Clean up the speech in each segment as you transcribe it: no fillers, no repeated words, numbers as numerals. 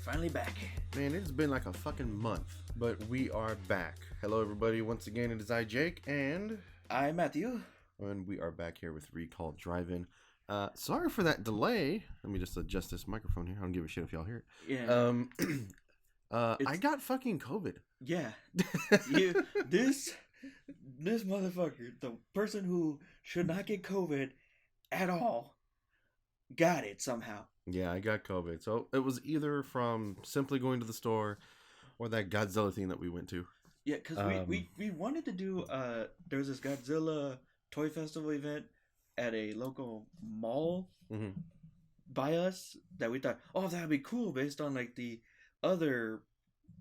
finally back. Man, it's been like a fucking month, but we are back. Hello, everybody. Once again, it is I, Jake, and Matthew. And we are back here with REKALL Drive-In. Sorry for that delay. Let me just adjust this microphone here. I don't give a shit if y'all hear it. Yeah. I got fucking COVID. Yeah. This motherfucker, the person who should not get COVID at all, got it somehow. Yeah, I got COVID. So it was either from simply going to the store or that Godzilla thing that we went to. Yeah, because we wanted to do, there was this Godzilla Toy Festival event at a local mall by us that we thought, oh, that would be cool based on like the other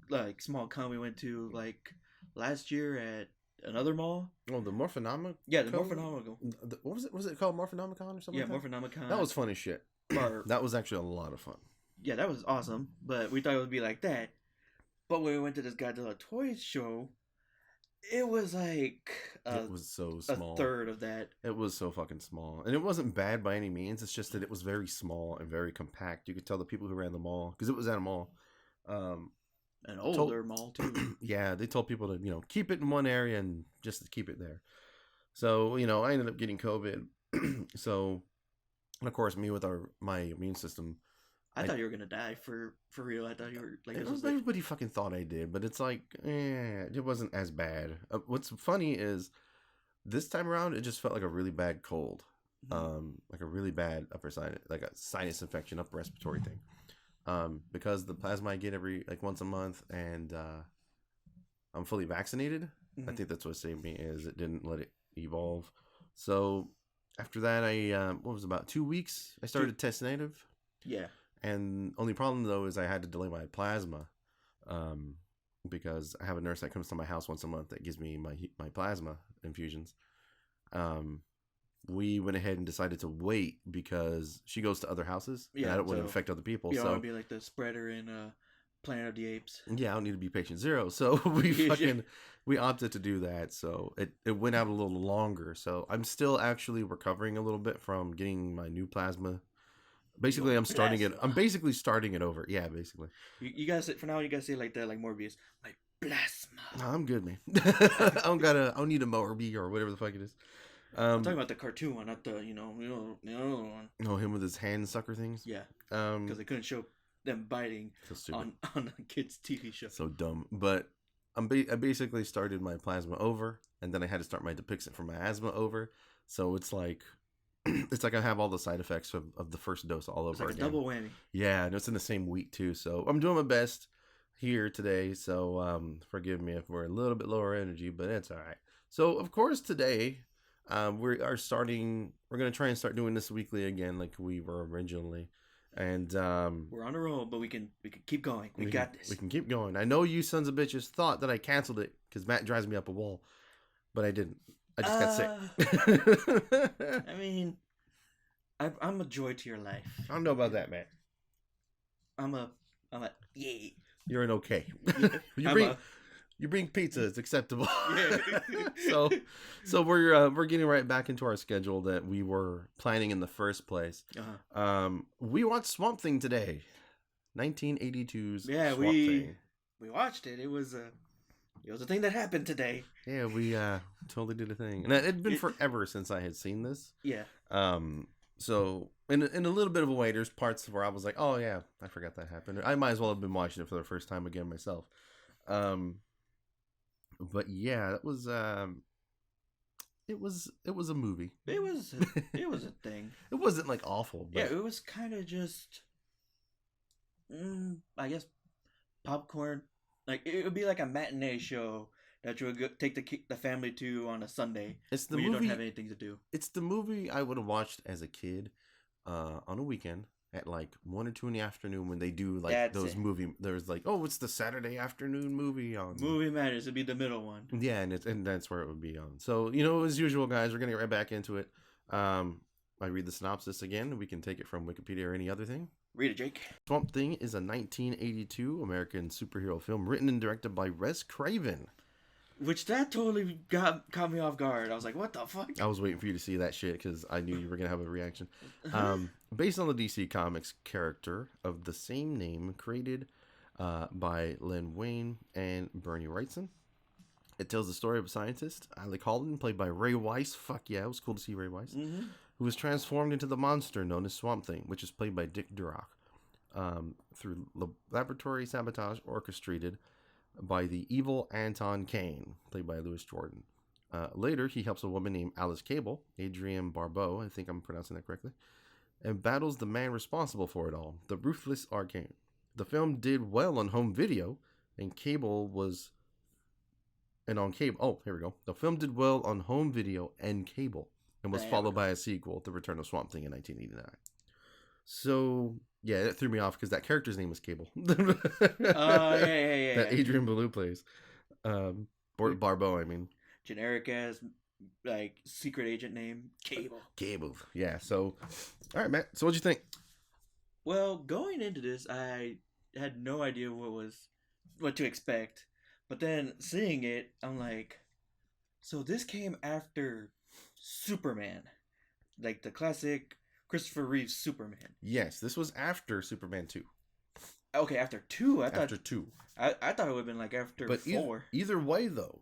like small con we went to like last year at another mall. Oh, the Morphonomic? Yeah, the Morphonomical. What was it? Was it called Morphonomicon or something? Yeah, like Morphonomicon. That was funny shit. That was actually a lot of fun. Yeah, that was awesome. But we thought it would be like that. But when we went to this Godzilla Toys show, it was like it was so small. A third of that. It was so fucking small. And it wasn't bad by any means. It's just that it was very small and very compact. You could tell the people who ran the mall, because it was at a mall. An older mall, too. Yeah, they told people to, keep it in one area and just to keep it there. So, I ended up getting COVID. So, and of course, me with my immune system. I thought you were going to die for real. I thought you were like... Everybody fucking thought I did, but it's like, it wasn't as bad. What's funny is this time around, it just felt like a really bad cold. Like a really bad upper sinus, like a sinus infection, upper respiratory thing. Because the plasma I get every once a month, and I'm fully vaccinated. I think that's what saved me, is it didn't let it evolve. So after that, about 2 weeks, I started to test negative. Yeah. And only problem though is I had to delay my plasma, because I have a nurse that comes to my house once a month that gives me my plasma infusions. We went ahead and decided to wait because she goes to other houses. Yeah, and I don't want to infect other people. You don't want to be like the spreader in Planet of the Apes. Yeah, I don't need to be patient zero. So we opted to do that. So it went out a little longer. So I'm still actually recovering a little bit from getting my new plasma. Basically, I'm basically starting it over. Yeah, basically. You guys say, for now, you guys say like that, like Morbius, my plasma. No, I'm good, man. I don't need a Morbi or whatever the fuck it is. I'm talking about the cartoon one, not the the other one. No, him with his hand sucker things. Yeah. Because they couldn't show them biting on a kid's TV show. So dumb. But I basically started my plasma over, and then I had to start my Dupixent for my asthma over. So it's like I have all the side effects of the first dose all over again. It's like a double whammy. Yeah, and it's in the same week too. So I'm doing my best here today. So forgive me if we're a little bit lower energy, but it's all right. So of course today we're going to try and start doing this weekly again like we were originally. And we're on a roll, but we can keep going. We got this. We can keep going. I know you sons of bitches thought that I canceled it because Matt drives me up a wall, but I didn't. I just got sick. I mean, I'm a joy to your life. I don't know about that, man. I'm a yeah. You're an okay. You bring pizza, it's acceptable. Yeah. so we're getting right back into our schedule that we were planning in the first place. We watched Swamp Thing today, 1982's Swamp Thing. We watched it. It was a thing that happened today. Yeah, we totally did a thing, and it had been forever since I had seen this. Yeah. So in a little bit of a way, there's parts where I was like, oh yeah, I forgot that happened. I might as well have been watching it for the first time again myself. But yeah, it was a movie. It was a thing. It wasn't like awful. But... Yeah, it was kind of just, I guess, popcorn. Like it would be like a matinee show that you would take the family to on a Sunday. It's the movie you don't have anything to do. It's the movie I would have watched as a kid, on a weekend. At like 1 or 2 in the afternoon when they do like there's like, oh, it's the Saturday afternoon movie on Movie Matters. It'd be the middle one. Yeah, and that's where it would be on. So as usual, guys, we're gonna get right back into it. I read the synopsis again. We can take it from Wikipedia or any other thing. Read it, Jake. Swamp Thing is a 1982 American superhero film written and directed by Wes Craven. Which that totally caught me off guard. I was like, what the fuck? I was waiting for you to see that shit because I knew you were going to have a reaction. Based on the DC Comics character of the same name created by Lin Wayne and Bernie Wrightson. It tells the story of a scientist, Alec Holden, played by Ray Wise. Fuck yeah, it was cool to see Ray Wise. Mm-hmm. Who was transformed into the monster known as Swamp Thing, which is played by Dick Durock. Through laboratory sabotage orchestrated by the evil Anton Kane, played by Louis Jordan. Later, he helps a woman named Alice Cable, Adrienne Barbeau, I think I'm pronouncing that correctly, and battles the man responsible for it all, the ruthless Arcane. The film did well on home video, and on cable. Oh, here we go. The film did well on home video and cable, and was followed by a sequel, The Return of Swamp Thing, in 1989. So, yeah, it threw me off because that character's name was Cable. Yeah. That Adrienne Barbeau plays. Barbeau, I mean. Generic ass, like, secret agent name, Cable. Cable, yeah. So, all right, Matt. So, what'd you think? Well, going into this, I had no idea what to expect. But then seeing it, I'm like, so this came after Superman, like the classic Christopher Reeve Superman. Yes, this was after Superman 2. Okay, after 2? After 2. I thought it would have been like after 4. Either way, though,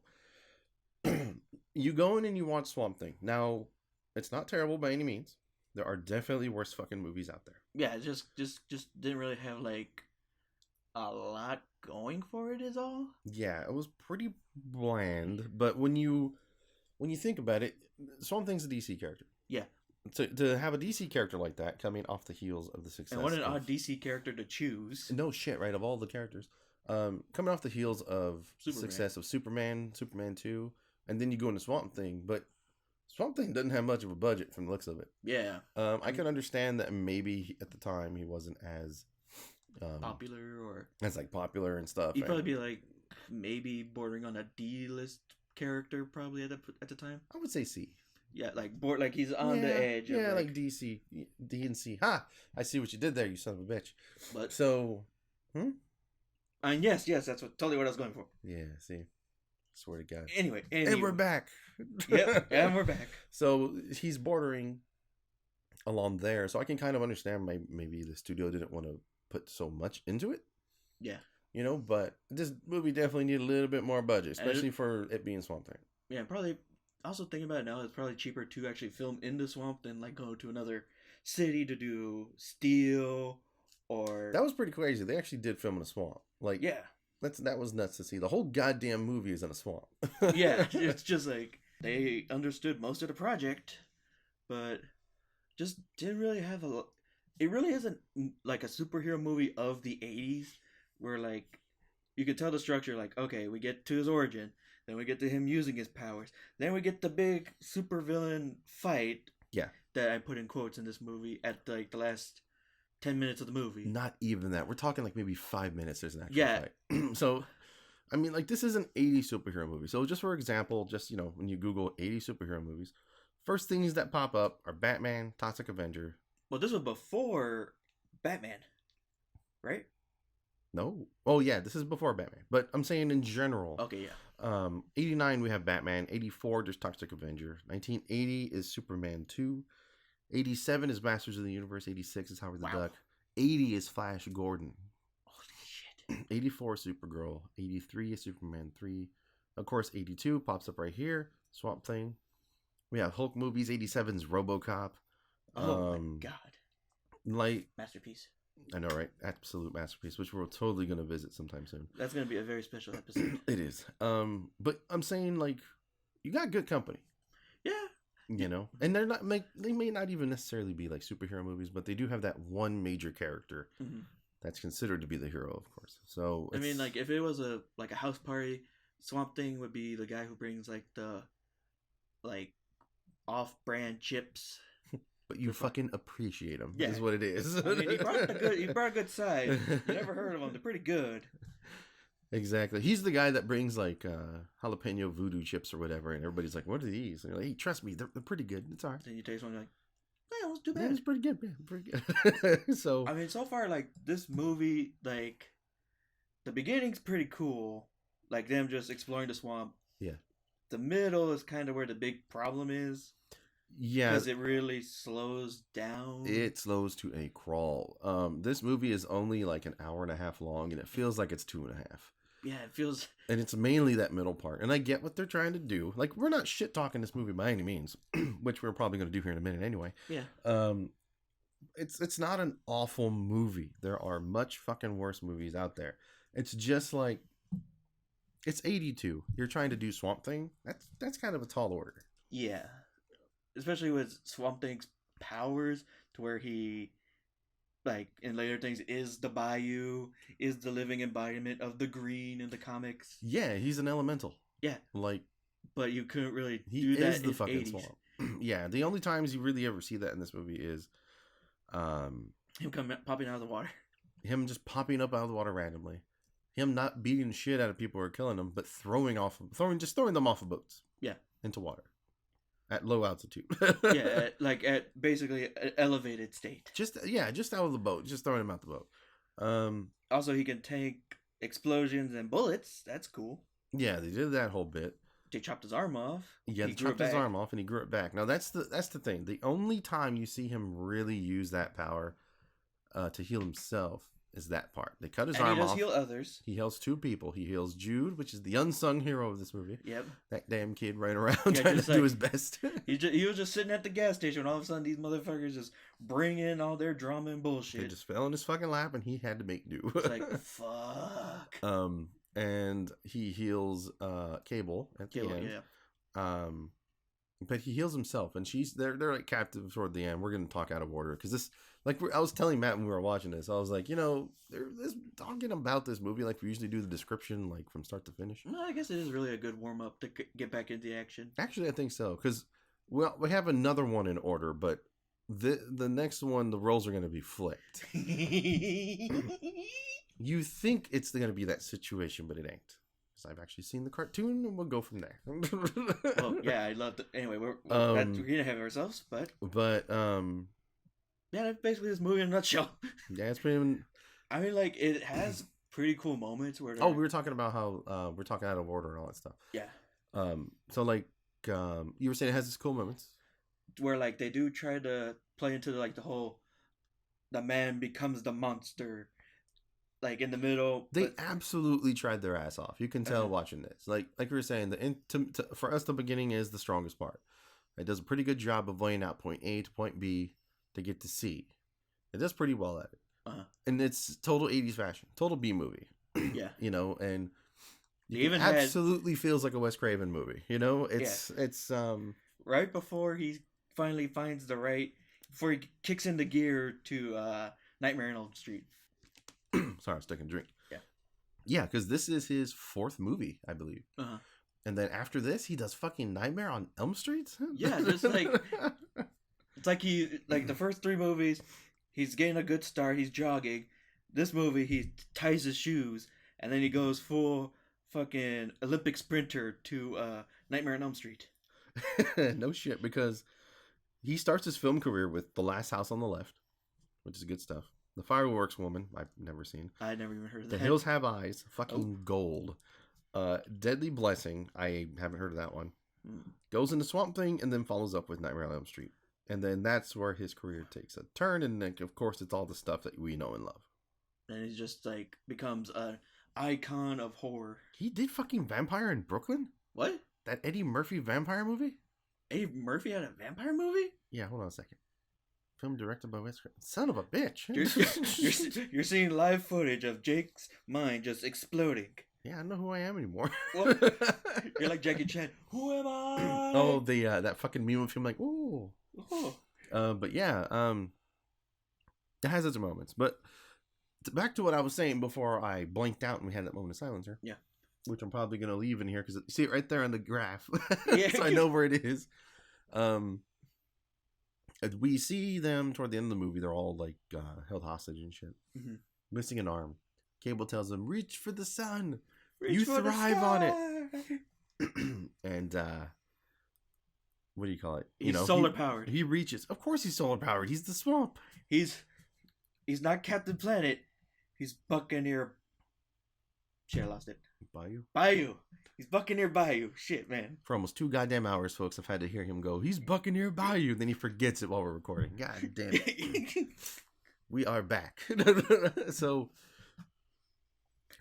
you go in and you watch Swamp Thing. Now, it's not terrible by any means. There are definitely worse fucking movies out there. Yeah, it just didn't really have like a lot going for it is all. Yeah, it was pretty bland, but when you think about it, Swamp Thing's a DC character. Yeah. To have a DC character like that coming off the heels of the success. And what an odd DC character to choose. No shit, right? Of all the characters. Coming off the heels of success of Superman 2, and then you go into Swamp Thing, but Swamp Thing doesn't have much of a budget from the looks of it. Yeah. I can understand that maybe at the time he wasn't as popular or as like popular and stuff. He'd probably be like maybe bordering on a D-list character probably at the time. I would say C. Yeah, like he's on the edge. Yeah, like DC, D and C. Ha! I see what you did there, you son of a bitch. But so, and yes, that's totally what I was going for. Yeah, see, swear to God. Anyway, and we're back. Yep, and we're back. So he's bordering along there, so I can kind of understand maybe the studio didn't want to put so much into it. Yeah, you know, but this movie definitely needed a little bit more budget, especially for it being Swamp Thing. Yeah, probably. Also thinking about it now, it's probably cheaper to actually film in the swamp than like go to another city to do Steel or. That was pretty crazy. They actually did film in a swamp. Like, yeah, that was nuts to see. The whole goddamn movie is in a swamp. Yeah, it's just like they understood most of the project, but just didn't really have a. It really isn't like a superhero movie of the '80s where like you could tell the structure. Like, okay, we get to his origin. Then we get to him using his powers. Then we get the big supervillain fight. Yeah. That I put in quotes in this movie at like the last 10 minutes of the movie. Not even that. We're talking like maybe 5 minutes there's an actual fight. So, I mean, like this is an 80s superhero movie. So just for example, just, you know, when you Google 80s superhero movies, first things that pop up are Batman, Toxic Avenger. Well, this was before Batman, right? No. Oh, yeah, this is before Batman. But I'm saying in general. Okay, yeah. 89 we have Batman. 84 there's Toxic Avenger. 1980 is Superman 2. 87 is Masters of the Universe. 86 is Howard the Duck. 80 is Flash Gordon. Holy shit. 84 is Supergirl. 83 is Superman 3. Of course, 82 pops up right here. Swamp Thing. We have Hulk movies. 87 is RoboCop. Oh my god. Like masterpiece. I know, right? Absolute masterpiece, which we're totally going to visit sometime soon. That's going to be a very special episode. It is. But I'm saying, like, you got good company. Yeah. You know? And they're not, like, they may not even necessarily be, like, superhero movies, but they do have that one major character that's considered to be the hero, of course. So, I mean, like, if it was a house party, Swamp Thing would be the guy who brings, like, the, like, off-brand chips. But you fucking appreciate them, is what it is. I mean, he brought a good side. You never heard of them. They're pretty good. Exactly. He's the guy that brings, like, jalapeno voodoo chips or whatever, and everybody's like, what are these? And you're like, hey, trust me, they're pretty good. It's all right. Then you taste one, you're like, yeah, let's do that. Yeah, it's pretty good, man. Pretty good. So, I mean, so far, like, this movie, like, the beginning's pretty cool. Like, them just exploring the swamp. Yeah. The middle is kind of where the big problem is. Yeah, because it really slows down. it slows to a crawl. This movie is only like an hour and a half long, and it feels like it's 2.5. Yeah, it feels. And it's mainly that middle part. And I get what they're trying to do. Like, we're not shit talking this movie by any means, which we're probably going to do here in a minute anyway. Yeah. It's not an awful movie. There are much fucking worse movies out there. It's just like, it's 82. You're trying to do Swamp Thing. That's kind of a tall order. Yeah. Especially with Swamp Thing's powers, to where he, like, in later things, is the Bayou, is the living embodiment of the green in the comics. Yeah, he's an elemental. Yeah. Like, but you couldn't really he do that is the in fucking 80s. swamp. Yeah, the only times you really ever see that in this movie is Him popping out of the water. him just popping up out of the water randomly. Him not beating shit out of people who are killing them, but throwing them off of boats. Yeah. Into water. At low altitude. Yeah, at basically an elevated state. Just out of the boat. Just throwing him out the boat. Also, he can tank explosions and bullets. That's cool. Yeah, they did that whole bit. They chopped his arm off. Yeah, they chopped his arm off and he grew it back. Now that's the thing. The only time you see him really use that power to heal himself is that part. They cut his arm off. He does heal others. He heals 2 people. He heals Jude, which is the unsung hero of this movie. Yep. That damn kid running around trying to do his best. He was just sitting at the gas station when all of a sudden these motherfuckers just bring in all their drama and bullshit. They just fell in his fucking lap and he had to make do. It's like, fuck. And he heals Cable at the end. Yeah. But he heals himself, and they're like captive toward the end. We're gonna talk out of order because this, like, I was telling Matt when we were watching this, I was like, there's talking about this movie like we usually do the description, like from start to finish. Well, I guess it is really a good warm up to get back into the action. Actually, I think so because we have another one in order, but the next one the roles are gonna be flipped. You think it's gonna be that situation, but it ain't. I've actually seen the cartoon, and we'll go from there. Well, yeah, I loved it. Anyway, we're gonna have ourselves, but yeah, that's basically this movie in a nutshell. Yeah, it's pretty. I mean, like, it has pretty cool moments where. We were talking about how we're talking out of order and all that stuff. Yeah. So like, you were saying it has its cool moments where, like, they do try to play into the whole, the man becomes the monster. Like, in the middle, they absolutely tried their ass off. You can tell watching this. Like we were saying, for us, the beginning is the strongest part. It does a pretty good job of laying out point A to point B to get to C. It does pretty well at it, and it's total 80s fashion, total B movie. Yeah, and it even absolutely feels like a Wes Craven movie. It's right before he finally finds before he kicks into gear to Nightmare on Elm Street. Sorry, I was taking a drink. Yeah, because this is his 4th movie, I believe. And then after this, he does fucking Nightmare on Elm Street. Yeah, just like it's like the first 3 movies, he's getting a good start. He's jogging. This movie, he ties his shoes, and then he goes full fucking Olympic sprinter to Nightmare on Elm Street. No shit, because he starts his film career with The Last House on the Left, which is good stuff. The Fireworks Woman, I've never seen. I never even heard of that. The Hills Have Eyes, fucking gold. Deadly Blessing, I haven't heard of that one. Goes into Swamp Thing and then follows up with Nightmare on Elm Street. And then that's where his career takes a turn, and then, of course, it's all the stuff that we know and love. And he just, like, becomes an icon of horror. He did fucking Vampire in Brooklyn? What? That Eddie Murphy vampire movie? Eddie Murphy had a vampire movie? Yeah, hold on a second. Film directed by Wes Craven. Son of a bitch. You're seeing live footage of Jake's mind just exploding. Yeah, I don't know who I am anymore. You're like Jackie Chan. Who am I? Oh, that fucking meme of him like, ooh. But yeah, it has its moments. But back to what I was saying before I blanked out and we had that moment of silence here. Yeah. Which I'm probably going to leave in here because you see it right there on the graph. Yeah. So I know where it is. We see them toward the end of the movie. They're all like held hostage and shit. Missing an arm. Cable tells them, reach for the sun. You thrive on it. And what do you call it? He's solar powered. He reaches. Of course he's solar powered. He's the swamp. He's not Captain Planet. He's Buccaneer. Shit, I lost it. Bayou. He's Buccaneer Bayou. Shit, man. For almost 2 goddamn hours, folks, I've had to hear him go, he's Buccaneer Bayou. Then he forgets it while we're recording. God damn it. We are back. So,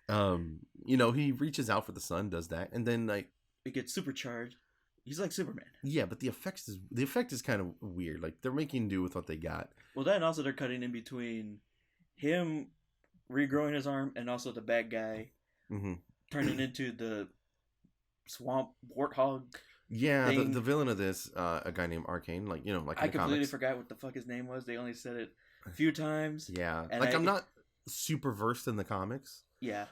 he reaches out for the sun, does that, and then like it gets supercharged. He's like Superman. Yeah, but the effect is kind of weird. Like they're making do with what they got. Well, then also they're cutting in between him regrowing his arm and also the bad guy turning into the swamp warthog. Yeah, the villain of this, a guy named Arcane, like I completely forgot what the fuck his name was. They only said it a few times. Yeah, and I'm not super versed in the comics. Yeah.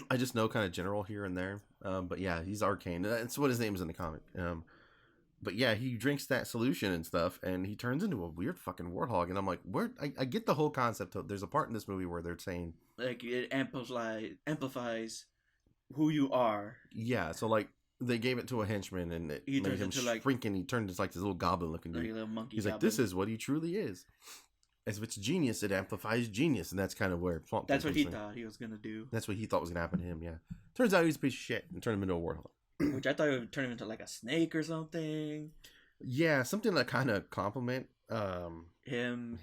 I just know kind of general here and there. But yeah, he's Arcane. That's what his name is in the comic. But yeah, he drinks that solution and stuff, and he turns into a weird fucking warthog. And I'm like, where? I get the whole concept of. There's a part in this movie where they're saying like it amplifies who you are. Yeah, so like they gave it to a henchman, and it made him shrink, and he turned into like this little goblin looking dude. Like a little monkey. He's goblin. Like, this is what he truly is. As if it's genius, it amplifies genius, and that's kind of where Swamp That's what he thought he was gonna do. That's what he thought was gonna happen to him. Yeah, turns out he's a piece of shit and turned him into a warthog. Which I thought it would turn him into like a snake or something. Yeah, something that kind of compliment him,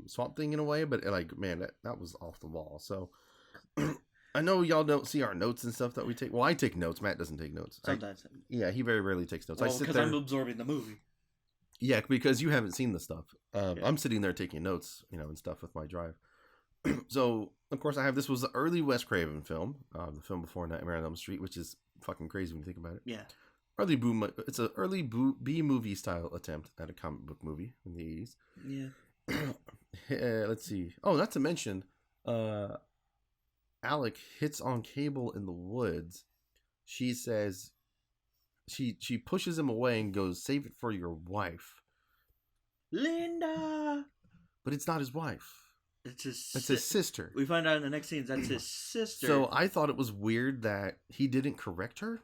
Swamp Thing in a way, but like, man, that was off the wall. So I know y'all don't see our notes and stuff that we take. Well, I take notes. Matt doesn't take notes. Sometimes. Yeah, he very rarely takes notes. Well, because I'm absorbing the movie. Yeah, because you haven't seen the stuff. I'm sitting there taking notes, and stuff with my drive. So, of course, this was the early Wes Craven film, the film before Nightmare on Elm Street, which is fucking crazy when you think about it. Yeah. It's an early B-movie style attempt at a comic book movie in the 80s. Yeah. Let's see. Oh, not to mention, Alec hits on Cable in the woods. She says... She pushes him away and goes, "Save it for your wife, Linda." But it's not his wife. It's his sister. We find out in the next scenes that's his sister. So I thought it was weird that he didn't correct her.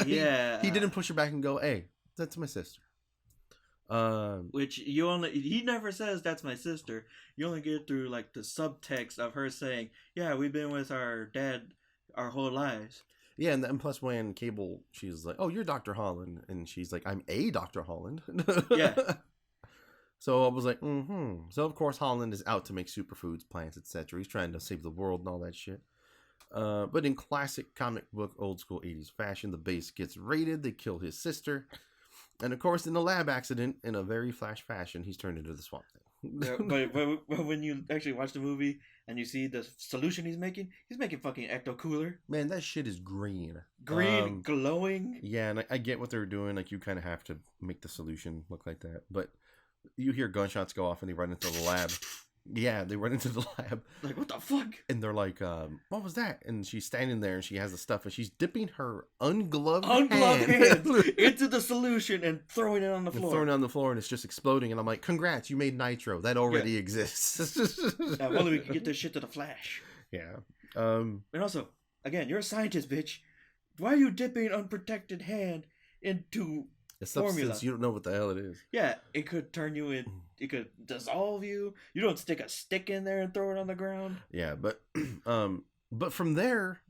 Yeah. He didn't push her back and go, "Hey, that's my sister." Which he never says that's my sister. You only get through like the subtext of her saying, "Yeah, we've been with our dad our whole lives." Yeah, and plus when Cable, she's like, "Oh, you're Dr. Holland," and she's like, "I'm a Dr. Holland." Yeah. So I was like, So of course Holland is out to make superfoods, plants, etc. He's trying to save the world and all that shit. But in classic comic book, old school 80s fashion, the base gets raided. They kill his sister, and of course, in the lab accident, in a very flash fashion, he's turned into the Swamp Thing. but when you actually watch the movie and you see the solution he's making fucking Ecto Cooler. Man, that shit is green, glowing. Yeah, and I get what they're doing. Like, you kind of have to make the solution look like that, but you hear gunshots go off and they run into the lab. Yeah, they run into the lab. Like, what the fuck? And they're like, what was that? And she's standing there and she has the stuff and she's dipping her ungloved hand into the solution and throwing it on the floor. And it's just exploding. And I'm like, congrats, you made nitro. That already exists. Now, only we can get this shit to the Flash. Yeah. And also, again, you're a scientist, bitch. Why are you dipping unprotected hand into formula? You don't know what the hell it is. Yeah, it could turn you in. It could dissolve you. You don't stick a stick in there and throw it on the ground. Yeah, but from there,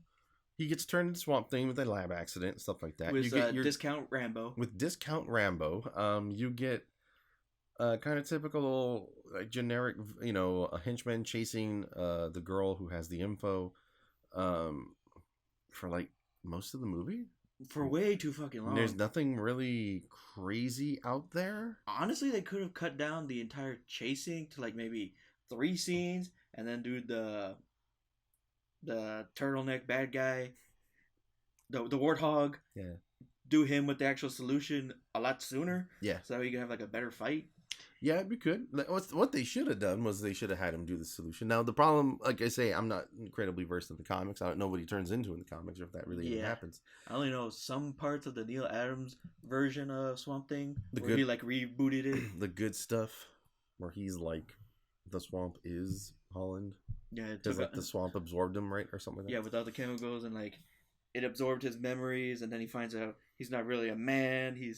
he gets turned into Swamp Thing with a lab accident and stuff like that. With Discount Rambo. With Discount Rambo, you get kind of typical, like, generic, a henchman chasing the girl who has the info for like most of the movie. For way too fucking long. There's nothing really crazy out there. Honestly, they could have cut down the entire chasing to like maybe 3 scenes and then do the turtleneck bad guy, the warthog. Yeah. Do him with the actual solution a lot sooner. Yeah. So that way you can have like a better fight. Yeah, we could. What they should have done was they should have had him do the solution. Now, the problem, like I say, I'm not incredibly versed in the comics. I don't know what he turns into in the comics or if that really even happens. I only know some parts of the Neil Adams version of Swamp Thing where he like rebooted it. The good stuff where he's like, the swamp is Holland. Yeah. Because like the swamp absorbed him, right? Or something like that. Yeah, without the chemicals, and like it absorbed his memories, and then he finds out he's not really a man. He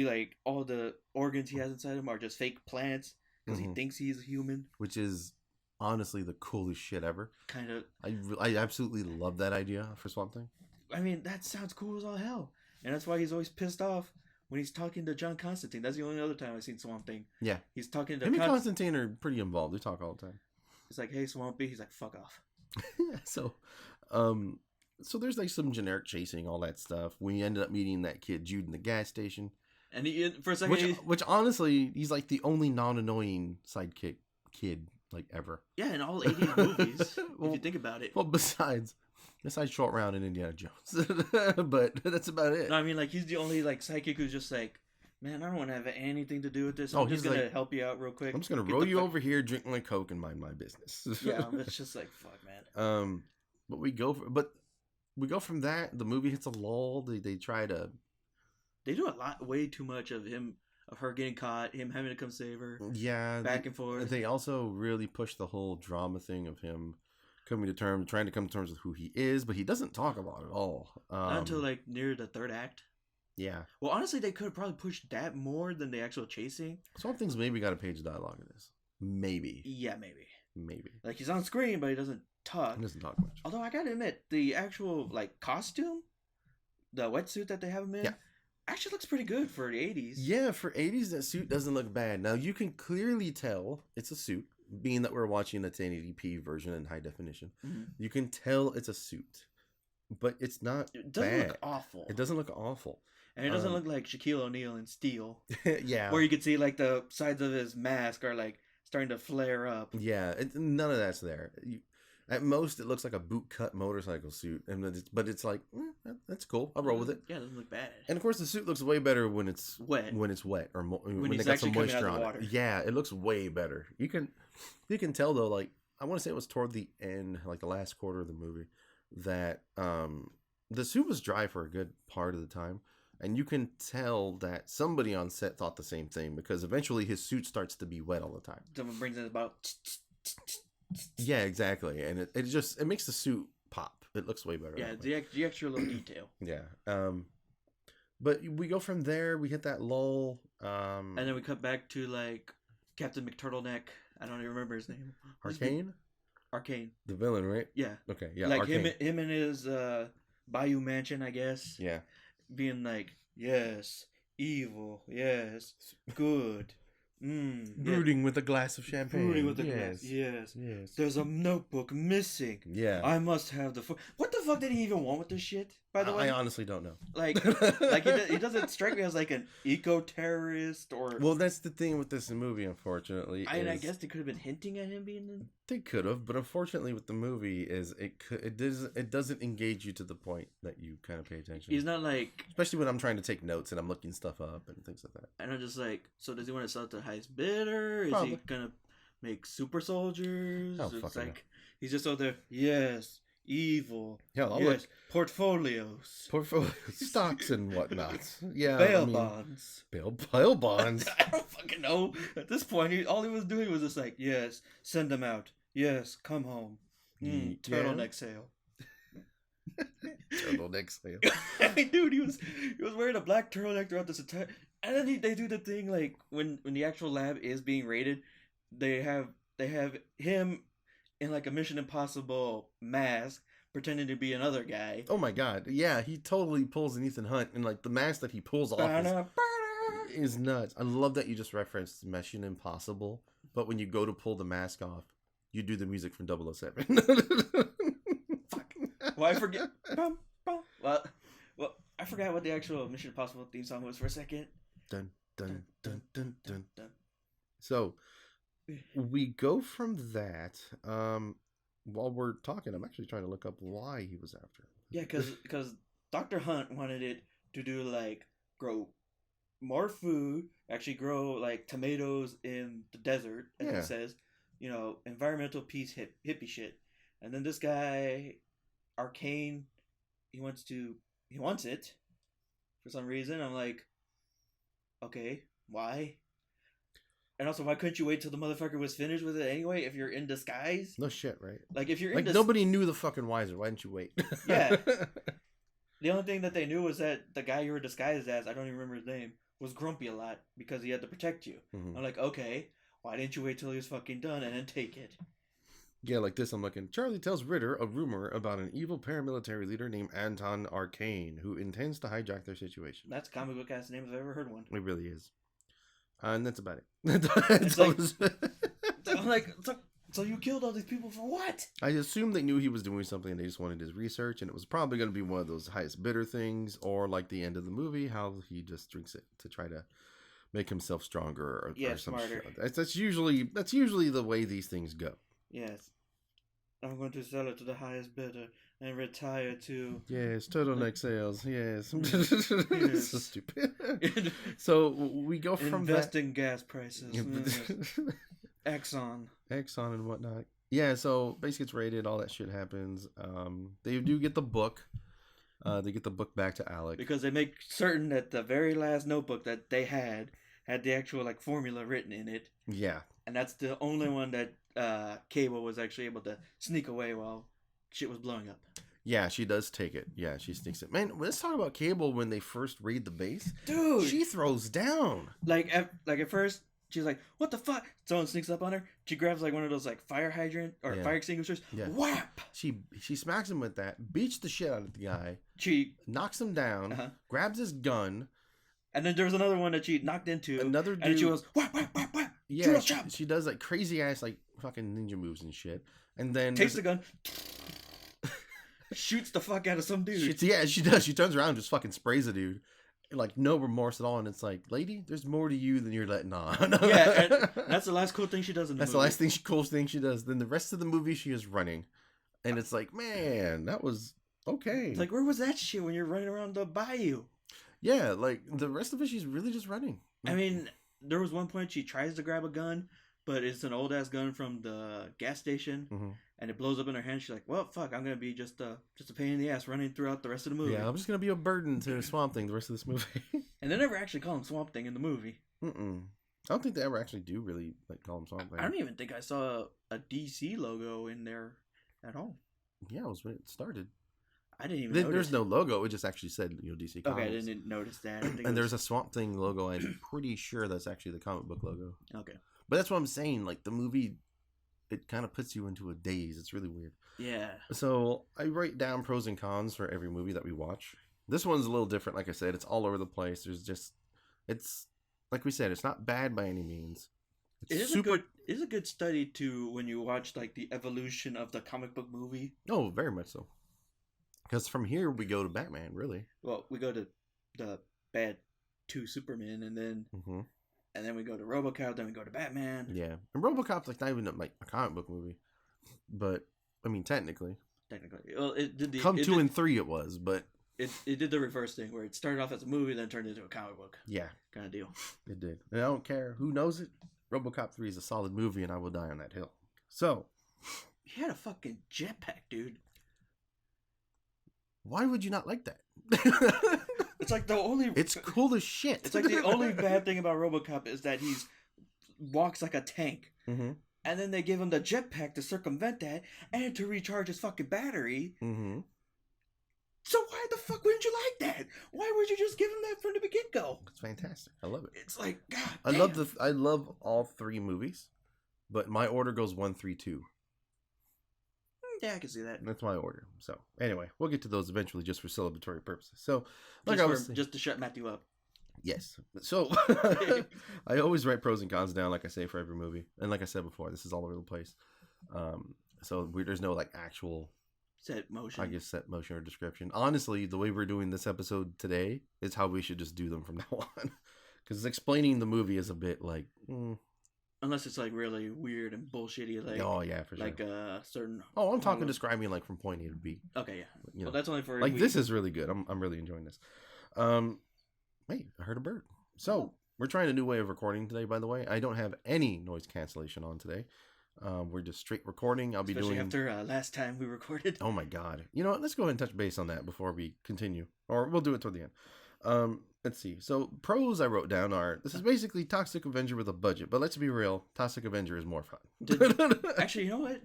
like all the organs he has inside him are just fake plants because he thinks he's a human, which is honestly the coolest shit ever. Kind of. I absolutely love that idea for Swamp Thing. I mean, that sounds cool as all hell. And that's why he's always pissed off when he's talking to John Constantine. That's the only other time I've seen Swamp Thing. Yeah. He's talking to him and Constantine are pretty involved. They talk all the time. It's like, hey, Swampy. He's like, fuck off. So there's like some generic chasing, all that stuff. We ended up meeting that kid Jude in the gas station. And for a second, which honestly, he's like the only non-annoying sidekick kid like ever. Yeah, in all 80s movies, well, if you think about it. Well, besides Short Round and Indiana Jones, but that's about it. No, I mean, like, he's the only like sidekick who's just like, man, I don't want to have anything to do with this. I'm just gonna help you out real quick. I'm just gonna roll you over here, drink my Coke, and mind my business. Yeah, it's just like, fuck, man. But we go from that. The movie hits a lull. They try to. They do way too much of her getting caught, him having to come save her. Yeah, back and forth. They also really push the whole drama thing of him trying to come to terms with who he is, but he doesn't talk about it at all. Not until like near the third act. Yeah. Well, honestly, they could have probably pushed that more than the actual chasing. Some things maybe got a page of dialogue in this. Maybe. Yeah, maybe. Maybe. Like, he's on screen, but he doesn't talk. He doesn't talk much. Although I gotta admit, the actual like costume, the wetsuit that they have him in. Yeah. Actually looks pretty good for the 80s. Yeah, for 80s, that suit doesn't look bad. Now, you can clearly tell it's a suit, being that we're watching a 1080p version in high definition. Mm-hmm. You can tell it's a suit, but it's not It doesn't bad. look awful. It doesn't look awful. And it doesn't look like Shaquille O'Neal in Steel. Yeah. Where you can see, like, the sides of his mask are, like, starting to flare up. Yeah, none of that's there. At most, it looks like a boot-cut motorcycle suit, but it's like, that's cool. I'll roll with it. Yeah, it doesn't look bad. And of course, the suit looks way better when it's wet, or when they got some moisture on it. Yeah, it looks way better. You can tell though. Like, I want to say it was toward the end, like the last quarter of the movie, that the suit was dry for a good part of the time, and you can tell that somebody on set thought the same thing because eventually his suit starts to be wet all the time. Someone brings in about. Yeah, exactly, and it makes the suit pop. It looks way better. Yeah, the extra little detail. Yeah. But we go from there. We hit that lull. And then we cut back to like Captain McTurtleneck. I don't even remember his name. Arcane. Arcane. The villain, right? Yeah. Okay. Yeah. Like Arcane. him in his Bayou mansion, I guess. Yeah. Being like, yes, evil, yes, good. Brooding with a glass of champagne. Brooding with a glass. Yes. There's a notebook missing. Yeah. I must have what the fuck did he even want with this shit? By the way, I honestly don't know. Like he doesn't strike me as like an eco-terrorist or. Well, that's the thing with this movie, unfortunately. I guess they could have been hinting at him being. They could have, but unfortunately, with the movie, it doesn't engage you to the point that you kind of pay attention. He's not like, especially when I'm trying to take notes and I'm looking stuff up and things like that. And I'm just like, so does he want to sell it to the highest bidder? Is he gonna make super soldiers? Oh, it's like he's just out there. Yes. Evil. Yeah, yes. Portfolios, stocks and whatnot. Yeah, bail bonds. Bail bonds. I don't fucking know. At this point, all he was doing was just like, yes, send them out. Yes, come home. Turtleneck sale. Turtleneck sale. I mean, dude, he was wearing a black turtleneck throughout this entire. And then they do the thing like when the actual lab is being raided, they have him in like a Mission Impossible mask, pretending to be another guy. Oh my god, yeah, he totally pulls an Ethan Hunt, and like the mask that he pulls off is nuts. I love that you just referenced Mission Impossible, but when you go to pull the mask off, you do the music from 007. Fuck. Well, I forget. Well, I forgot what the actual Mission Impossible theme song was for a second. Dun dun dun dun dun dun. So. We go from that. While we're talking, I'm actually trying to look up why he was after him. Yeah, because Dr. Hunt wanted it to do like grow more food, actually grow like tomatoes in the desert, as it says, environmental peace hippie shit. And then this guy, Arcane, he wants it for some reason. I'm like, okay, why? And also, why couldn't you wait till the motherfucker was finished with it anyway? If you're in disguise, no shit, right? Like if you're like nobody knew the fucking wiser. Why didn't you wait? Yeah. The only thing that they knew was that the guy you were disguised as, I don't even remember his name, was grumpy a lot because he had to protect you. Mm-hmm. I'm like, okay, why didn't you wait till he was fucking done and then take it? Yeah, like this, I'm looking. Charlie tells Ritter a rumor about an evil paramilitary leader named Anton Arcane who intends to hijack their situation. That's a comic book ass name if I've ever heard one. It really is. And that's about it. It's like, I'm like, so you killed all these people for what? I assume they knew he was doing something and they just wanted his research, and it was probably going to be one of those highest bidder things, or like the end of the movie, how he just drinks it to try to make himself stronger or some smarter. Shit. That's usually the way these things go. Yes. I'm going to sell it to the highest bidder and retire to... Yes, turtleneck sales. Yes. Yes. So stupid. So we go from invest in gas prices. Exxon and whatnot. Yeah, so base gets raided, all that shit happens. They do get the book. They get the book back to Alec. Because they make certain that the very last notebook that they had the actual like formula written in it. Yeah. And that's the only one that Cable was actually able to sneak away while shit was blowing up. Yeah, she does take it. Yeah, she sneaks it. Man, let's talk about Cable when they first raid the base. Dude! She throws down. Like at first, she's like, what the fuck? Someone sneaks up on her. She grabs like one of those like fire hydrant or fire extinguishers. Yeah. Whap! She smacks him with that, beats the shit out of the guy. She knocks him down, grabs his gun. And then there was another one that she knocked into. Another dude. And she was, whap, whap, whap, whap. Yeah, she does like crazy ass like fucking ninja moves and shit. And then takes the gun, shoots the fuck out of some dude. She does. She turns around and just fucking sprays a dude. Like no remorse at all. And it's like, lady, there's more to you than you're letting on. Yeah, and that's the last cool thing she does in the movie. That's the last cool thing she does. Then the rest of the movie she is running. And it's like, man, that was okay. It's like, where was that shit when you're running around the bayou? Yeah, like the rest of it, she's really just running. I mean, there was one point she tries to grab a gun, but it's an old ass gun from the gas station, and it blows up in her hand. She's like, "Well, fuck, I'm gonna be just a pain in the ass running throughout the rest of the movie." Yeah, I'm just gonna be a burden to Swamp Thing the rest of this movie. And they never actually call him Swamp Thing in the movie. I don't think they ever actually do really like call him Swamp Thing. I don't even think I saw a DC logo in there at all. Yeah, it was when it started. I didn't even notice. There's no logo. It just actually said, DC Comics. Okay, I didn't notice that. And there's a Swamp Thing logo. I'm pretty sure that's actually the comic book logo. Okay. But that's what I'm saying. Like, the movie, it kind of puts you into a daze. It's really weird. Yeah. So, I write down pros and cons for every movie that we watch. This one's a little different. Like I said, it's all over the place. It's, like we said, it's not bad by any means. It is a good study to when you watch, like, the evolution of the comic book movie. Oh, very much so. Because from here we go to Batman, really. Well, we go to the Bad 2 Superman, and then we go to RoboCop, then we go to Batman. Yeah, and RoboCop's like not even like a comic book movie, but I mean technically, well, it did 2 and 3 it was, but it did the reverse thing where it started off as a movie, then turned into a comic book. Yeah, kind of deal. It did, and I don't care who knows it. RoboCop 3 is a solid movie, and I will die on that hill. So, he had a fucking jetpack, dude. Why would you not like that? It's like the only... It's cool as shit. It's like the only bad thing about RoboCop is that he walks like a tank. And then they give him the jetpack to circumvent that and to recharge his fucking battery. So why the fuck wouldn't you like that? Why would you just give him that from the get-go? It's fantastic. I love it. It's like, God damn. I love all 3 movies, but my order goes 1, 3, 2. Yeah, I can see that. That's my order. So anyway, we'll get to those eventually, just for celebratory purposes. So, just to shut Matthew up. Yes. So I always write pros and cons down, like I say, for every movie, and like I said before, this is all over the place. So there's no like actual set motion. I guess set motion or description. Honestly, the way we're doing this episode today is how we should just do them from now on, because explaining the movie is a bit like. Unless it's like really weird and bullshitty, like for sure. Like a certain. Oh, I'm talking describing like from point A to B. Okay, yeah. Well, that's only for like this is really good. I'm really enjoying this. Hey, I heard a bird. So we're trying a new way of recording today. By the way, I don't have any noise cancellation on today. We're just straight recording. Especially after last time we recorded. Oh my god! You know what? Let's go ahead and touch base on that before we continue, or we'll do it toward the end. Let's see. So pros I wrote down are this is basically Toxic Avenger with a budget, but let's be real, Toxic Avenger is more fun. Actually, you know what?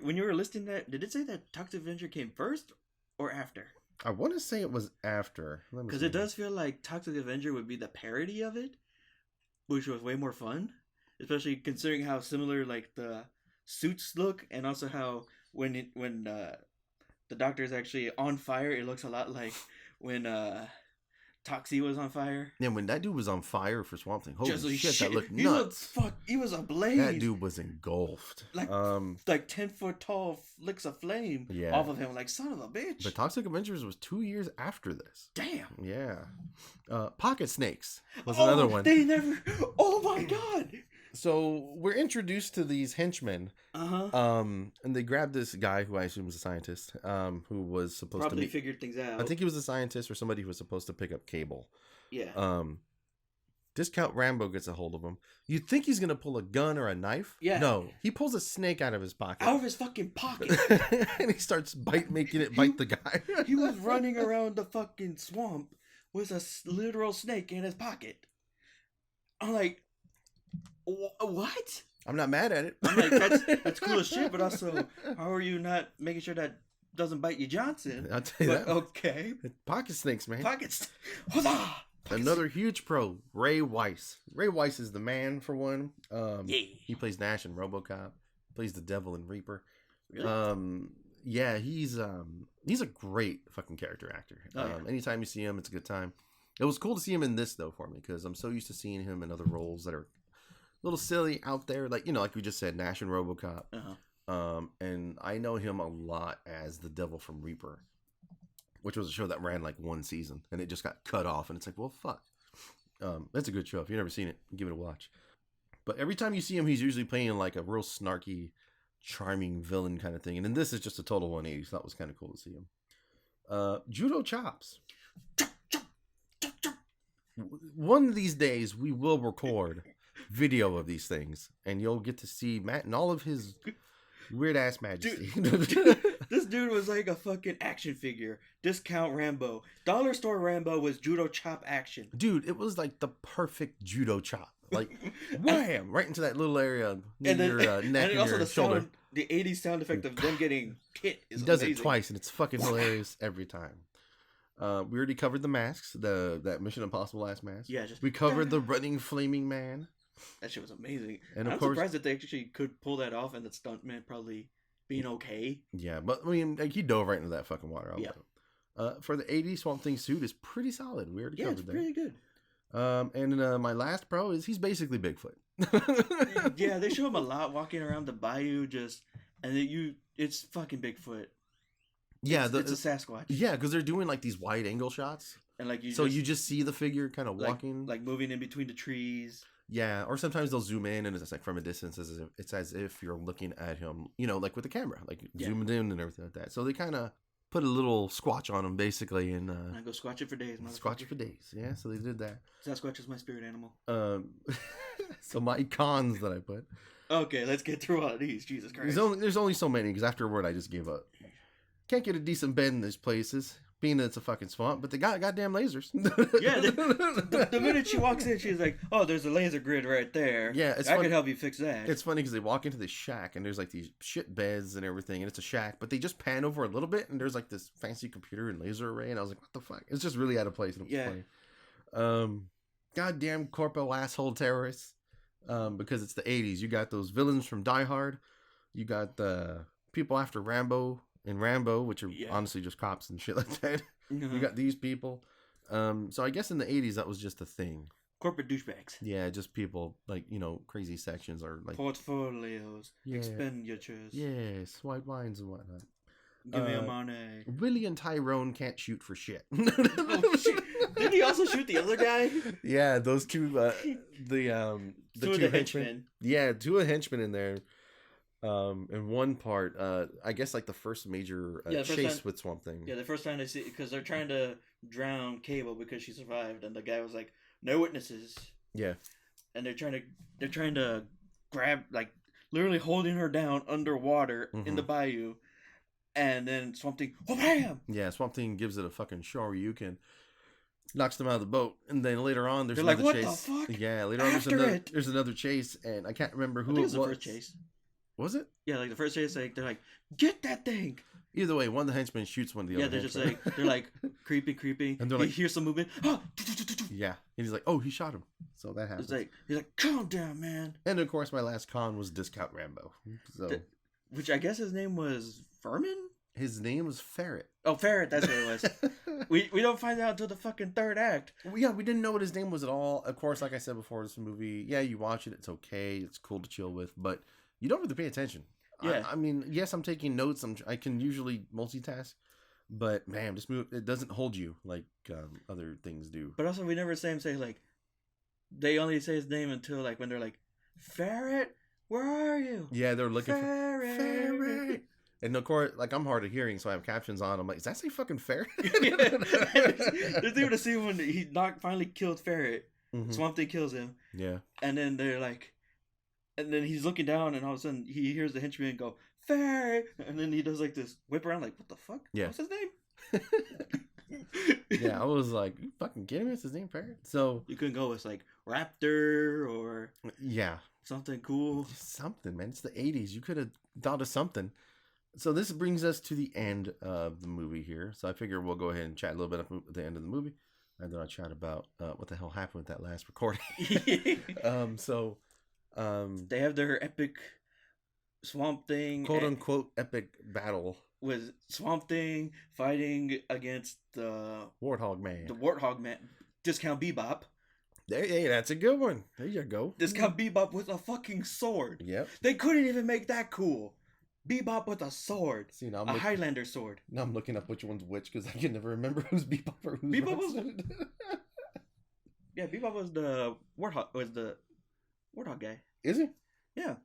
When you were listing that, did it say that Toxic Avenger came first or after? I want to say it was after. Because it does feel like Toxic Avenger would be the parody of it, which was way more fun, especially considering how similar like the suits look, and also how when the doctor is actually on fire, it looks a lot like when Toxie was on fire. Yeah, when that dude was on fire for Swamp Thing, holy Just shit, that looked nuts. He was ablaze. That dude was engulfed. Like 10-foot tall flicks of flame off of him. Like, son of a bitch. But Toxic Avengers was 2 years after this. Damn. Yeah. Pocket Snakes was another one. They never. Oh my god. So we're introduced to these henchmen. And they grab this guy who I assume is a scientist, who was supposed probably to figured things out. I think he was a scientist or somebody who was supposed to pick up Cable. Yeah. Discount Rambo gets a hold of him. You'd think he's gonna pull a gun or a knife. Yeah. No, he pulls a snake out of his pocket. Out of his fucking pocket. And he starts making it bite the guy. He was running around the fucking swamp with a literal snake in his pocket. I'm like, what? I'm not mad at it. I'm like, that's cool as shit, but also, how are you not making sure that doesn't bite you, Johnson? I'll tell you that. Okay. Pocket snakes, man. Pockets. Another huge pro, Ray Weiss. Ray Weiss is the man for one. He plays Nash in RoboCop. Plays the Devil in Reaper. Really? Yeah, he's a great fucking character actor. Anytime you see him, it's a good time. It was cool to see him in this though for me because I'm so used to seeing him in other roles that are a little silly out there, like like we just said, Nash and RoboCop. And I know him a lot as the Devil from Reaper, which was a show that ran like one season and it just got cut off, and it's like, well, fuck. That's a good show. If you've never seen it, give it a watch. But every time you see him, he's usually playing like a real snarky, charming villain kind of thing. And then this is just a total 180, so that was kind of cool to see him. Judo chops. One of these days, we will record video of these things, and you'll get to see Matt and all of his weird ass majesty. This dude was like a fucking action figure. Discount Rambo. Dollar store Rambo was judo chop action. Dude, it was like the perfect judo chop. Like, wham! Right into that little area near your neck and your shoulder. The 80s sound effect of them getting hit is He does amazing. it twice, and it's fucking hilarious every time. We already covered the masks, that Mission Impossible ass mask. Yeah, we covered the running flaming man. That shit was amazing. And of I'm course, surprised that they actually could pull that off, and the stuntman probably being okay. Yeah, but I mean, like, he dove right into that fucking water. For the 80s, Swamp Thing suit is pretty solid. We already covered that. Yeah, it's pretty good. And my last pro is he's basically Bigfoot. Yeah, they show him a lot walking around the bayou, and then it's fucking Bigfoot. Yeah, it's a Sasquatch. Yeah, because they're doing like these wide angle shots, and like you just see the figure kind of walking, like moving in between the trees. Yeah, or sometimes they'll zoom in and it's like from a distance, it's as if you're looking at him, like with the camera, like zoomed in and everything like that. So they kind of put a little squatch on him basically, and I go squatch it for days. Squatch it for days. Yeah, so they did that. Sasquatch is my spirit animal. So my cons that I put. Okay, let's get through all of these. Jesus Christ. There's only so many because afterward I just gave up. Can't get a decent bed in these places, being that it's a fucking swamp, but they got goddamn lasers. Yeah, the minute she walks in, she's like, "Oh, there's a laser grid right there. Yeah, I can help you fix that." It's funny because they walk into this shack and there's like these shit beds and everything, and it's a shack, but they just pan over a little bit and there's like this fancy computer and laser array, and I was like, "What the fuck?" It's just really out of place. And it was funny. Goddamn corpo asshole terrorists. Because it's the 80s. You got those villains from Die Hard. You got the people after Rambo. In Rambo, which are honestly just cops and shit like that. You got these people. So I guess in the 80s that was just a thing. Corporate douchebags. Yeah, just people like, crazy sections or like portfolios, expenditures. Yes, white wines and whatnot. Give me a money. Willie and Tyrone can't shoot for shit. Oh, shit. Did he also shoot the other guy? Yeah, those two the two henchmen. Yeah, two henchmen in there. In one part, I guess like the first major chase with Swamp Thing. Yeah, the first time they see, because they're trying to drown Cable because she survived, and the guy was like, "No witnesses." Yeah, and they're trying to grab, like, literally holding her down underwater in the bayou, and then Swamp Thing, wham! Yeah, Swamp Thing gives it a fucking shoryuken. Knocks them out of the boat, and then later on there's they're another like, chase. What the fuck? Yeah, later on there's another chase, and I can't remember who it was. The first chase. Was it? Yeah, like the first chase, like they're like, "Get that thing!" Either way, one of the henchmen shoots one of the other. Yeah, they're henchmen. just like creeping, and they're he like, hears some movement. Yeah, and he's like, "Oh, he shot him." So that happens. He's like, calm down, man. And of course, my last con was Discount Rambo. So, which I guess his name was Furman? His name was Ferret. Oh, Ferret, that's what it was. we don't find out until the fucking third act. Yeah, we didn't know what his name was at all. Of course, like I said before, this movie, yeah, you watch it, it's okay, it's cool to chill with, but you don't really pay attention. Yeah. I mean, yes, I'm taking notes. I can usually multitask, but man, this movie, it doesn't hold you like other things do. But also, we never say like, they only say his name until like when they're like, Ferret, where are you? Yeah, they're looking Ferret. for Ferret. And of course, like I'm hard of hearing, so I have captions on. I'm like, "Is that say fucking Ferret?" There's even a scene when he finally killed Ferret. Mm-hmm. Swamp Thing kills him. Yeah. And then they're like, and then he's looking down, and all of a sudden he hears the henchman go Ferret, and then he does like this whip around, like, what the fuck? Yeah. What's his name? Yeah, I was like, you fucking kidding me? It's his name, Ferret. So you couldn't go with like Raptor or something cool. Something, man. It's the 80s. You could have thought of something. So this brings us to the end of the movie here. So I figure we'll go ahead and chat a little bit at the end of the movie. And then I'll chat about what the hell happened with that last recording. They have their epic Swamp Thing, quote unquote epic battle with Swamp Thing fighting against the Warthog Man. The Warthog Man. Discount Bebop. Hey, that's a good one. There you go. Discount Bebop with a fucking sword. Yep. They couldn't even make that cool. Bebop with a sword. See, now Highlander sword. Now I'm looking up which one's which because I can never remember who's Bebop or who's Bebop was. Yeah, Bebop was the Warthog. Was the Warthog guy? Is he? Yeah.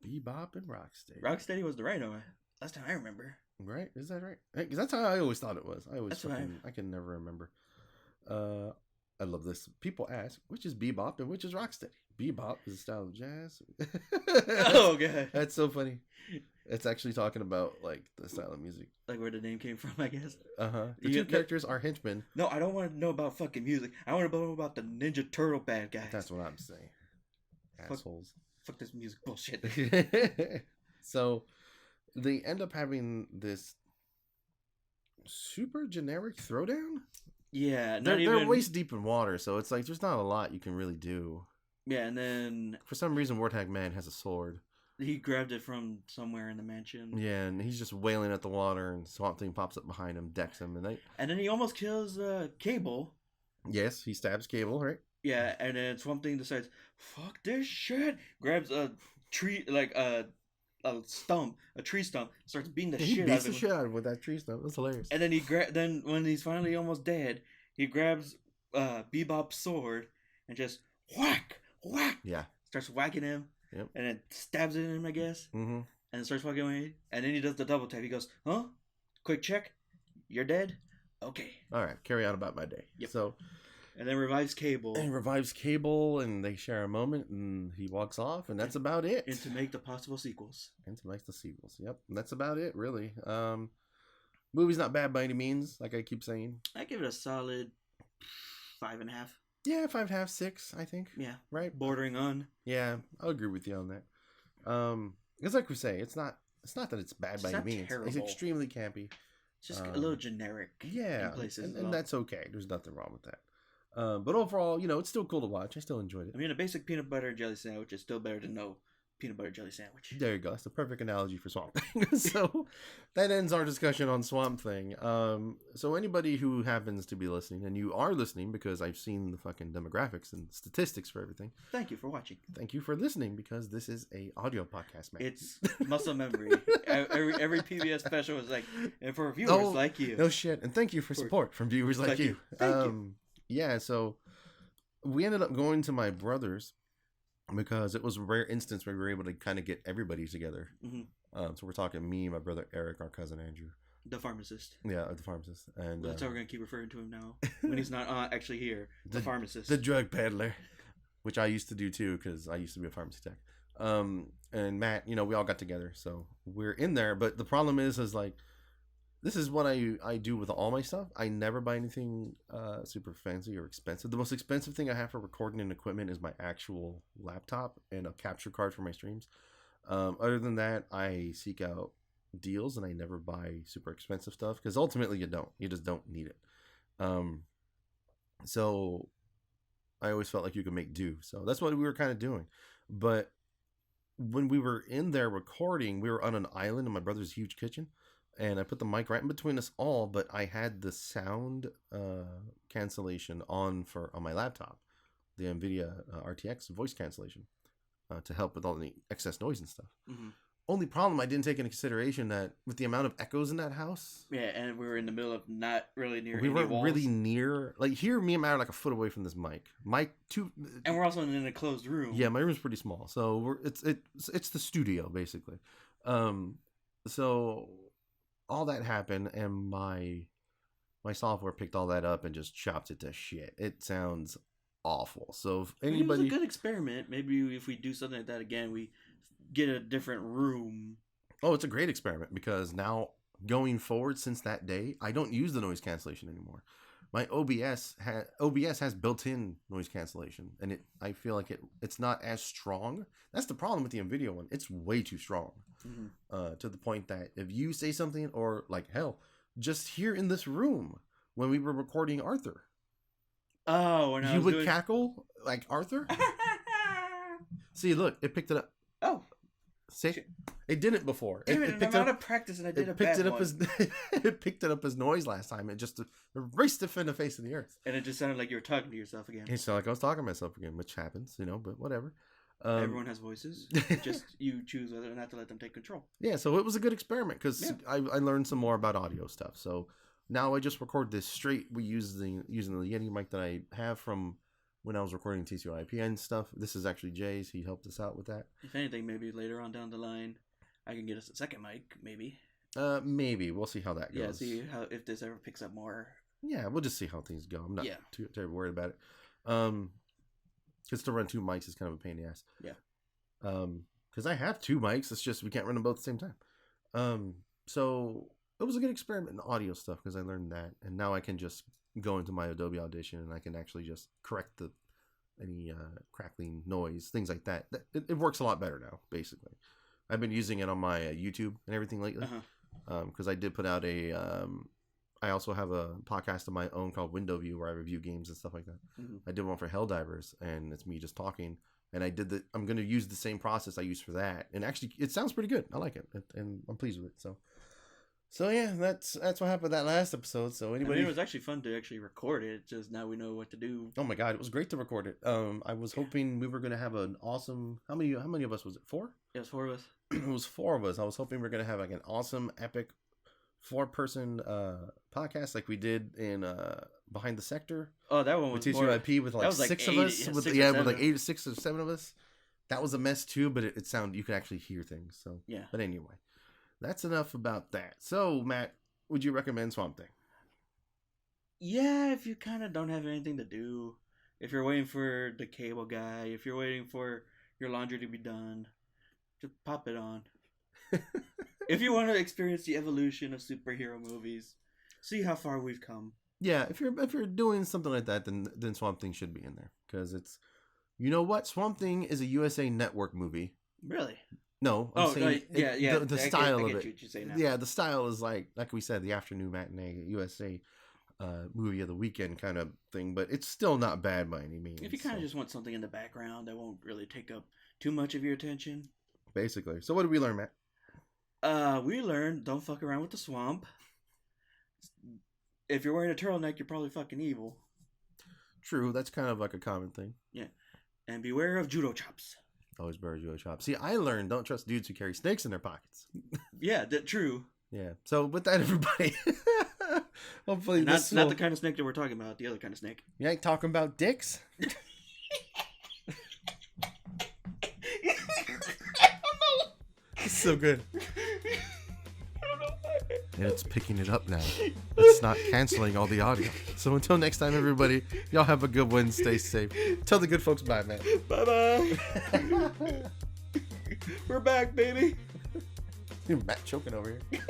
Bebop and Rocksteady. Rocksteady was the Rhino. Last time I remember. Right? Is that right? Because that's how I always thought it was. I can never remember. I love this. People ask, which is Bebop and which is Rocksteady? Bebop is a style of jazz. Oh, God. That's so funny. It's actually talking about, like, the style of music. Like where the name came from, I guess. Uh-huh. The two characters are henchmen. No, I don't want to know about fucking music. I want to know about the Ninja Turtle bad guys. That's what I'm saying. Assholes. Fuck this music bullshit. So, they end up having this super generic throwdown? Yeah. They're waist deep in water, so it's like there's not a lot you can really do. Yeah, and then... For some reason, Warthog Man has a sword. He grabbed it from somewhere in the mansion. Yeah, and he's just wailing at the water, and Swamp Thing pops up behind him, decks him, and then he almost kills Cable. Yes, he stabs Cable, right? Yeah, and then Swamp Thing decides, fuck this shit, grabs a tree, like a tree stump, starts beating the shit out of him. He beats the shit out of him with that tree stump. That's hilarious. And then then when he's finally almost dead, he grabs Bebop's sword and just whack. Yeah. Starts whacking him. Yep. And then stabs it in him, I guess. Mm-hmm. And starts walking away. And then he does the double tap. He goes, huh? Quick check. You're dead? Okay. All right. Carry on about my day. Yep. So. And then revives Cable. And they share a moment. And he walks off. And that's about it. And to make the possible sequels. Yep. And that's about it, really. Movie's not bad by any means. Like I keep saying. I give it a solid 5.5. Yeah, 5.5, 6, I think. Yeah. Right? Bordering on. Yeah, I'll agree with you on that. It's like we say, it's not that it's bad by any means. It's extremely campy. It's just a little generic. Yeah. In places and that's okay. There's nothing wrong with that. But overall, it's still cool to watch. I still enjoyed it. I mean, a basic peanut butter and jelly sandwich is still better than no peanut butter jelly sandwich. There you go. That's the perfect analogy for Swamp Thing. So that ends our discussion on Swamp Thing. So anybody who happens to be listening, and you are listening because I've seen the fucking demographics and statistics for everything. Thank you for watching. Thank you for listening because this is a audio podcast, man. It's muscle memory. every PBS special is like, and for viewers like you. No shit. And thank you for support from viewers like you. Thank you. Yeah, so we ended up going to my brother's because it was a rare instance where we were able to kind of get everybody together. Mm-hmm. So we're talking me, my brother Eric, our cousin Andrew. The pharmacist. Yeah, the pharmacist. And that's how we're going to keep referring to him now when he's not actually here. The pharmacist. The drug peddler, which I used to do too because I used to be a pharmacy tech. And Matt, we all got together. So we're in there. But the problem is like, this is what I do with all my stuff. I never buy anything super fancy or expensive. The most expensive thing I have for recording and equipment is my actual laptop and a capture card for my streams. Other than that, I seek out deals and I never buy super expensive stuff because ultimately you just don't need it. So I always felt like you could make do. So that's what we were kind of doing. But when we were in there recording, we were on an island in my brother's huge kitchen. And I put the mic right in between us all, but I had the sound cancellation on my laptop, the NVIDIA RTX voice cancellation, to help with all the excess noise and stuff. Mm-hmm. Only problem, I didn't take into consideration that with the amount of echoes in that house. Yeah, and we were in the middle of not really near we any weren't walls. really near. Like here, me and Matt are like a foot away from this mic. And we're also in a closed room. Yeah, my room's pretty small, so it's the studio basically. So all that happened, and my software picked all that up and just chopped it to shit. It sounds awful. So if anybody, it was a good experiment. Maybe if we do something like that again, we get a different room. Oh, it's a great experiment because now going forward since that day, I don't use the noise cancellation anymore. My OBS has built-in noise cancellation, and I feel like it's not as strong. That's the problem with the NVIDIA one. It's way too strong, to the point that if you say something, or like hell, just here in this room when we were recording Arthur, you would cackle like Arthur. See, look, it picked it up. Oh. See, it didn't before. It picked I'm out of practice, and I did a bad one. It picked it up as noise last time. It just erased it from the face of the earth. And it just sounded like you were talking to yourself again. It sounded like I was talking to myself again, which happens, but whatever. Everyone has voices. Just you choose whether or not to let them take control. Yeah, so it was a good experiment because I learned some more about audio stuff. So now I just record this straight. We using the Yeti mic that I have from when I was recording TCO/IP and stuff. This is actually Jay's. He helped us out with that. If anything, maybe later on down the line, I can get us a second mic, maybe. Maybe. We'll see how that goes. Yeah, see if this ever picks up more. Yeah, we'll just see how things go. I'm not too terribly worried about it. Because to run two mics is kind of a pain in the ass. Yeah. Because I have two mics. It's just we can't run them both at the same time. So it was a good experiment in audio stuff because I learned that. And now I can just go into my Adobe Audition and I can actually just correct any crackling noise, things like that. It works a lot better now, basically. I've been using it on my YouTube and everything lately because I did put out I also have a podcast of my own called Window View where I review games and stuff like that. Mm-hmm. I did one for Helldivers and it's me just talking, and I'm going to use the same process I used for that, and actually it sounds pretty good. I like it, and I'm pleased with it. So yeah, that's what happened that last episode. So anybody, it was actually fun to actually record it. Just now we know what to do. Oh my god, it was great to record it. I was hoping we were gonna have an awesome. How many of us was it? 4? Yeah, it was 4 of us. It was 4 of us. I was hoping we were gonna have like an awesome, epic 4-person podcast like we did in Behind the Sector. Oh, that one was with TCO/IP with like 6 of us. With like 6 or 7 of us. That was a mess too, but it sounded, you could actually hear things. So yeah. But anyway. That's enough about that. So, Matt, would you recommend Swamp Thing? Yeah, if you kind of don't have anything to do. If you're waiting for the cable guy. If you're waiting for your laundry to be done. Just pop it on. If you want to experience the evolution of superhero movies. See how far we've come. Yeah, if you're doing something like that, then Swamp Thing should be in there. Because it's... You know what? Swamp Thing is a USA Network movie. Really? No, I'm saying the style of it. What you say now. Yeah, the style is like we said, the afternoon matinee USA movie of the weekend kind of thing, but it's still not bad by any means. If you kind of just want something in the background that won't really take up too much of your attention. Basically. So what did we learn, Matt? We learned don't fuck around with the swamp. If you're wearing a turtleneck, you're probably fucking evil. True, that's kind of like a common thing. Yeah. And beware of judo chops. Always bear judo chops. See, I learned don't trust dudes who carry snakes in their pockets. Yeah, that's true. Yeah. So with that, everybody, hopefully not the kind of snake that we're talking about. The other kind of snake. You ain't talking about dicks. It's so good. And it's picking it up now. It's not canceling all the audio. So until next time, everybody, y'all have a good one. Stay safe. Tell the good folks bye, man. Bye-bye. We're back, baby. Matt choking over here.